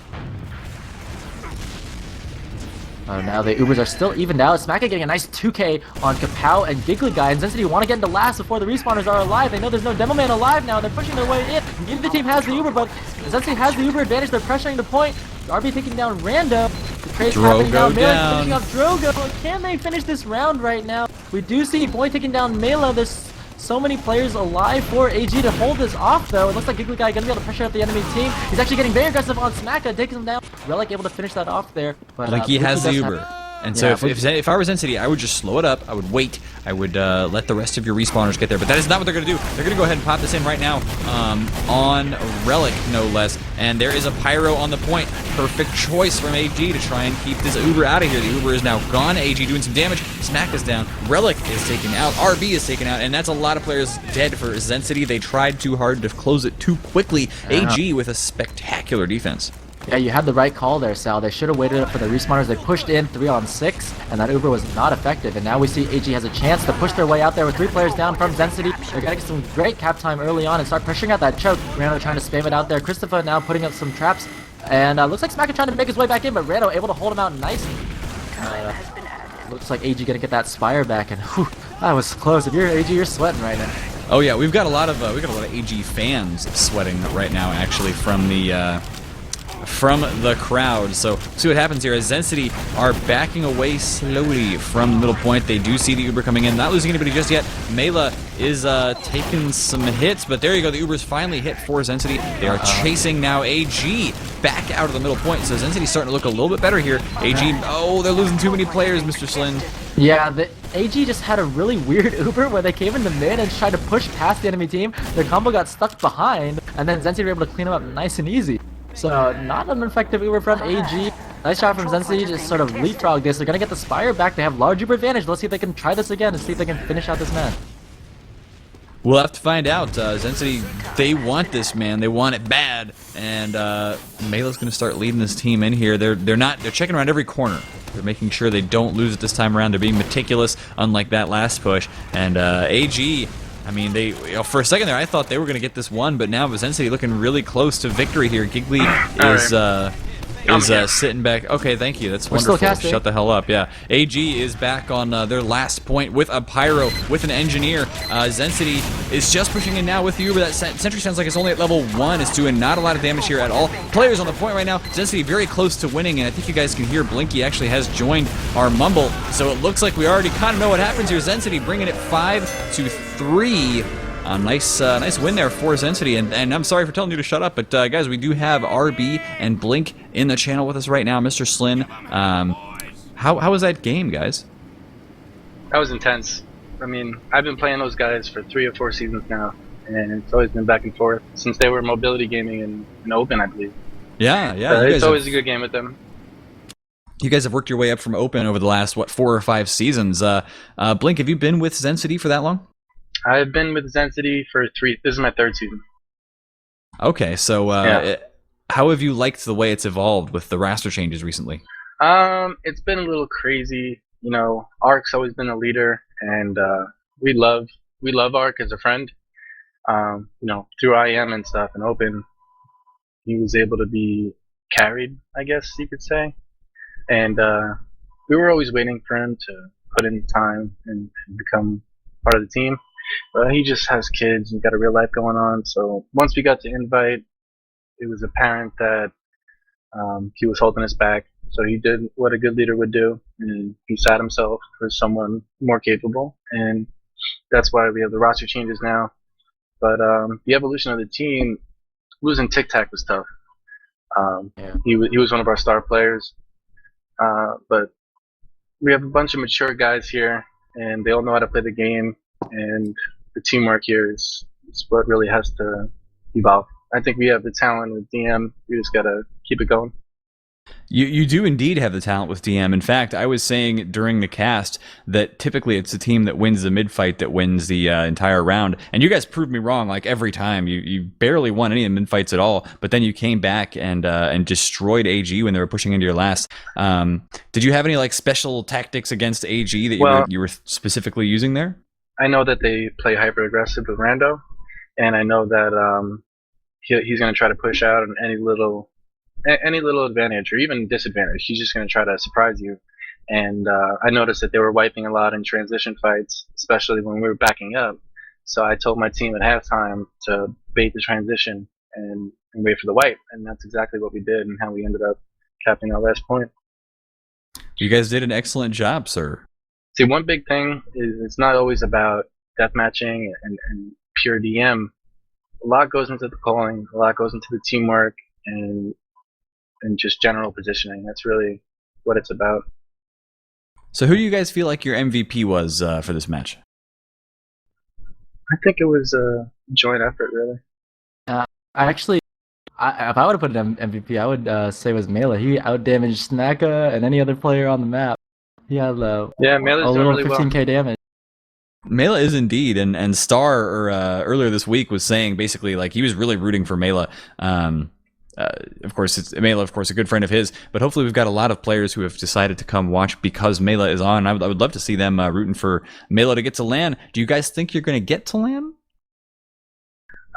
Now the Ubers are still evened out. Smacka getting a nice 2k on Kapow and Giggly Guy. And Xensity want to get into last before the respawners are alive. They know there's no Demo Man alive now. They're pushing their way in. Neither team has the Uber, but Xensity has the Uber advantage. They're pressuring the point. RB taking down Rando. The trade's happening now. Mela finishing off Drogo. Can they finish this round right now? We do see Boy taking down Mela. There's so many players alive for AG to hold this off, though. It looks like Giggly Guy going to be able to pressure out the enemy team. He's actually getting very aggressive on Smacka, takes him down. Relic able to finish that off there. But Blinky has the Uber. And so if I were Xensity, I would just slow it up. I would wait. I would let the rest of your respawners get there. But that is not what they're going to do. They're going to go ahead and pop this in right now on Relic, no less. And there is a Pyro on the point. Perfect choice from AG to try and keep this Uber out of here. The Uber is now gone. AG doing some damage. Smack is down. Relic is taken out. RB is taken out. And that's a lot of players dead for Xensity. They tried too hard to close it too quickly. AG with a spectacular defense. Yeah, you had the right call there, Sal. They should have waited up for the respawners. They pushed in 3-on-6, and that Uber was not effective. And now we see AG has a chance to push their way out there with 3 players down from Xensity. They're getting some great cap time early on and start pressuring out that choke. Rando trying to spam it out there. Christopher now putting up some traps. And looks like Smacka trying to make his way back in, but Rando able to hold him out nicely. Looks like AG gonna get that Spire back, and whew, that was close. If you're AG, you're sweating right now. Oh yeah, we've got a lot of AG fans sweating right now, actually, from the crowd. So see what happens here as Xensity are backing away slowly from the middle point. They do see the Uber coming in, not losing anybody just yet. Mela is taking some hits, but there you go. The Uber's finally hit for Xensity. They are chasing now AG back out of the middle point. So Xensity's starting to look a little bit better here. AG, oh, they're losing too many players, Mr. Slin. Yeah, the AG just had a really weird Uber where they came in the mid and tried to push past the enemy team. Their combo got stuck behind, and then Xensity were able to clean them up nice and easy. So, not an effective Uber from AG. Nice shot from Xensity, just sort of leapfrog this. They're going to get the Spire back. They have large Uber advantage. Let's see if they can try this again and see if they can finish out this man. We'll have to find out. Xensity, they want this, man. They want it bad. And Mela's going to start leading this team in here. They're checking around every corner. They're making sure they don't lose it this time around. They're being meticulous, unlike that last push. And AG, I mean, they for a second there, I thought they were going to get this one, but now Xensity looking really close to victory here. Giggly is sitting back. Okay, thank you. That's We're still wonderful. casting. Shut the hell up. Yeah. AG is back on their last point with a pyro, with an engineer. Xensity is just pushing in now with you, but that sentry sounds like it's only at level 1. It's doing not a lot of damage here at all. Players on the point right now. Xensity very close to winning, and I think you guys can hear Blinky actually has joined our mumble. So it looks like we already kind of know what happens here. Xensity bringing it 5-3. Nice win there for Xensity, and I'm sorry for telling you to shut up, but guys, we do have RB and Blink in the channel with us right now. Mr. Slin, how was that game, guys? That was intense. I mean, I've been playing those guys for 3 or 4 seasons now, and it's always been back and forth since they were mobility gaming in Open, I believe. Yeah. It's always a good game with them. You guys have worked your way up from Open over the last 4 or 5 seasons. Blink, have you been with Xensity for that long? I've been with Xensity for 3. This is my 3rd season. Okay, so how have you liked the way it's evolved with the roster changes recently? It's been a little crazy. You know, Arc's always been a leader, and we love Arc as a friend. You know, through IM and stuff and Open, he was able to be carried, I guess you could say. And we were always waiting for him to put in time and become part of the team. But he just has kids and got a real life going on. So once we got to invite, it was apparent that he was holding us back. So he did what a good leader would do, and he sat himself for someone more capable. And that's why we have the roster changes now. But the evolution of the team, losing Tic Tac was tough. He was one of our star players. But we have a bunch of mature guys here, and they all know how to play the game. And the teamwork here is what really has to evolve. I think we have the talent with DM. We just gotta keep it going. You do indeed have the talent with DM. In fact, I was saying during the cast that typically it's the team that wins the mid fight that wins the entire round, and you guys proved me wrong. Like every time, you barely won any of the mid fights at all. But then you came back and destroyed AG when they were pushing into your last. Did you have any like special tactics against AG that you were specifically using there? I know that they play hyper aggressive with Rando, and I know that he's going to try to push out on any little advantage or even disadvantage. He's just going to try to surprise you. And I noticed that they were wiping a lot in transition fights, especially when we were backing up. So I told my team at halftime to bait the transition and wait for the wipe, and that's exactly what we did and how we ended up capping our last point. You guys did an excellent job, sir. See, one big thing is it's not always about deathmatching and pure DM. A lot goes into the calling, a lot goes into the teamwork, and just general positioning. That's really what it's about. So who do you guys feel like your MVP was for this match? I think it was a joint effort, really. If I would have put an MVP, I would say it was Mela. He outdamaged Snacka and any other player on the map. He had a little really 15k damage. Mela is indeed, and Star earlier this week was saying basically like he was really rooting for Mela. Of course, Mela, of course, a good friend of his. But hopefully, we've got a lot of players who have decided to come watch because Mela is on. I would love to see them rooting for Mela to get to LAN. Do you guys think you're going to get to LAN?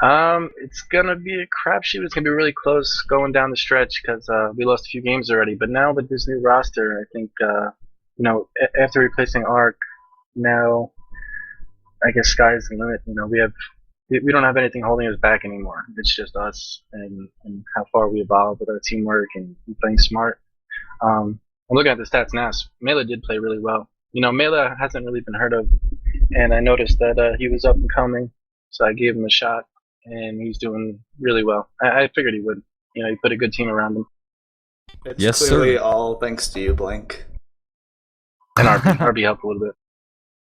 It's gonna be a crapshoot. It's gonna be really close going down the stretch because we lost a few games already. But now with this new roster, I think after replacing Arc, now I guess sky's the limit. You know, we don't have anything holding us back anymore. It's just us and how far we evolve with our teamwork and playing smart. I'm looking at the stats now. Mela did play really well. You know, Mela hasn't really been heard of, and I noticed that he was up and coming, so I gave him a shot, and he's doing really well. I figured he would. You know, he put a good team around him. It's clearly all thanks to you, Blink. And RB helped a little bit.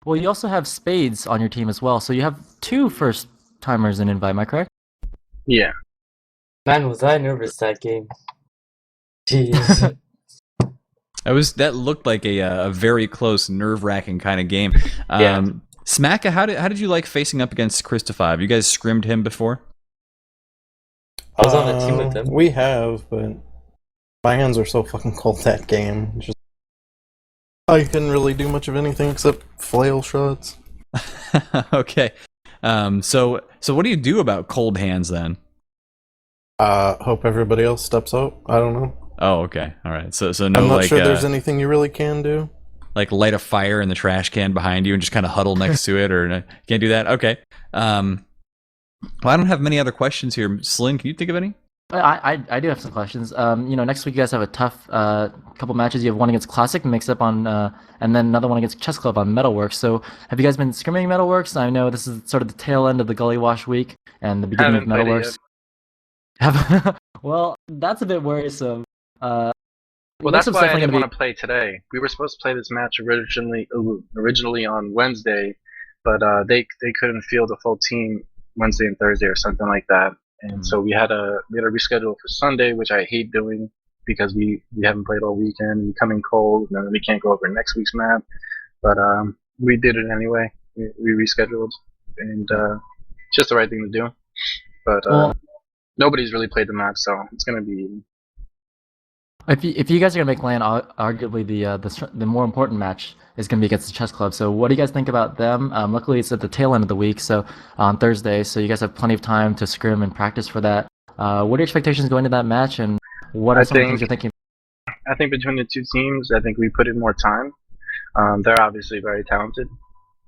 Well, you also have Spades on your team as well, so you have 2 first-timers in Invite, am I correct? Yeah. Man, was I nervous that game. Jeez. That looked like a very close, nerve-wracking kind of game. Yeah. Smacka, how did you like facing up against Christopher? Have you guys scrimmed him before? I was on a team with him. We have, but my hands are so fucking cold that game. I couldn't really do much of anything except flail shots. Okay. So what do you do about cold hands then? Hope everybody else steps up. I don't know. Oh, okay. All right. So no, I'm not like sure there's anything you really can do. like light a fire in the trash can behind you and just kind of huddle next to it, or can't do that. Okay. Well, I don't have many other questions here. Slin, can you think of any? I do have some questions. Next week you guys have a tough couple matches. You have one against Classic Mix-Up on, and then another one against Chess Club on Metalworks. So have you guys been scrimming Metalworks? I know this is sort of the tail end of the Gully Wash week and the beginning Haven't of played it Metalworks. Well, that's a bit worrisome. Well, Mix-Up's that's why I definitely didn't gonna want to play today. We were supposed to play this match originally on Wednesday, but they couldn't field a full team Wednesday and Thursday or something like that, and so we had to reschedule for Sunday, which I hate doing because we haven't played all weekend. We come in cold, and then we can't go over next week's map. But we did it anyway. We rescheduled, and it's just the right thing to do. But Well, nobody's really played the match, so it's gonna be. if you guys are gonna make LAN, arguably the more important match is gonna be against the Chess Club. So what do you guys think about them? Luckily, it's at the tail end of the week, so on Thursday, so you guys have plenty of time to scrim and practice for that. What are your expectations going to that match, and what are some of the things you're thinking? I think between the two teams, I think we put in more time. They're obviously very talented,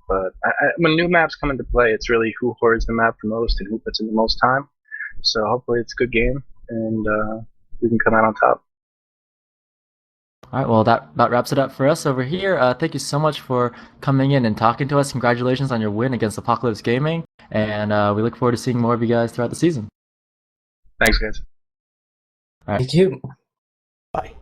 but when new maps come into play, it's really who hoards the map the most and who puts in the most time. So hopefully it's a good game, and we can come out on top. All right, well, that about wraps it up for us over here. Thank you so much for coming in and talking to us. Congratulations on your win against Apocalypse Gaming, and we look forward to seeing more of you guys throughout the season. Thanks, guys. Thank you. Bye.